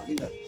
plastic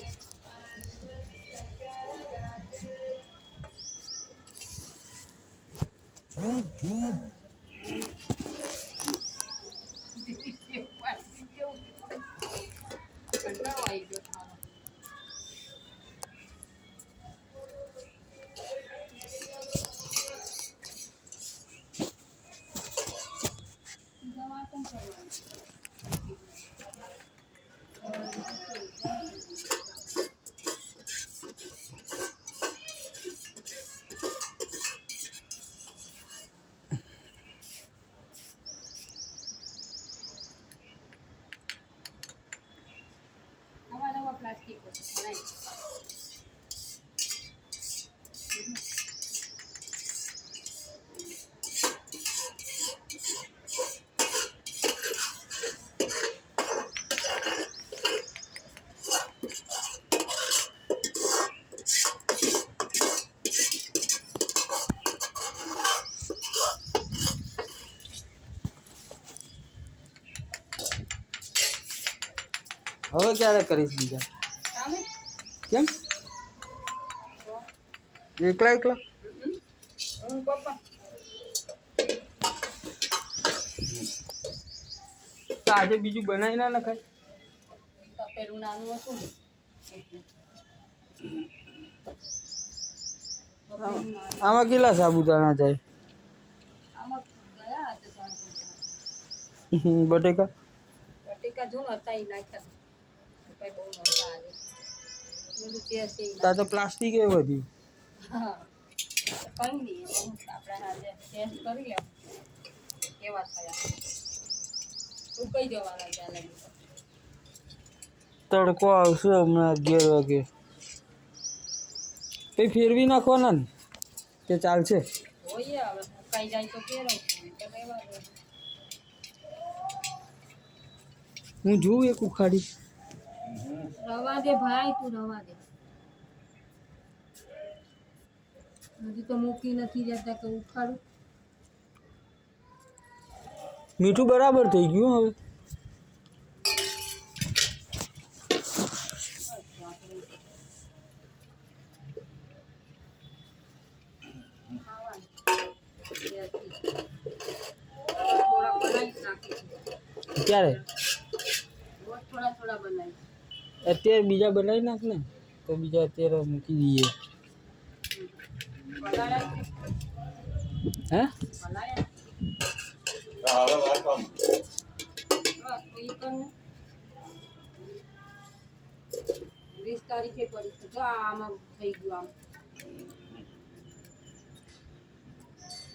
હવે ક્યારે કરીશ બીજા કેમ એકલા એકલા તો આજે બીજું બનાવી ના નખાય પેલું નાનું હતું આમાં કેટલા સાબુદાણા જાય આમાં ગયા બટેકા બટેકા જો હતા એ નાખ્યા કઈ બહુ નહોતા આવે બધું જે હશે તા તો પ્લાસ્ટિક એ બધી હા કઈ નહીં આપણે આજે ટેસ્ટ કરી લે કેવા થયા તું કઈ જવાના ત્યાં લગી તડકો આવશે હમણાં 11 વાગે કઈ ફેરવી નાખવાના ને કે ચાલશે જોઈએ હવે કઈ જાય તો ફેરવ તો કઈ વાત હું જોઉં એક ઉખાડી રવા દે ભાઈ તું રવા દે હજી તો મૂકી નથી જતા કે ઉખાડું મીઠું બરાબર થઈ ગયું હવે ક્યારે થોડા થોડા બનાવી અત્યારે બીજા બનાવી નાખ ને તો બીજા અત્યારે મૂકી દઈએ હે 20 તારીખે પડી જો આમાં થઈ ગયું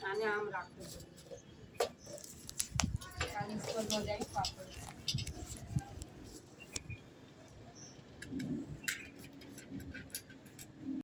આને આમ રાખવું 40 પર જાય પાપડ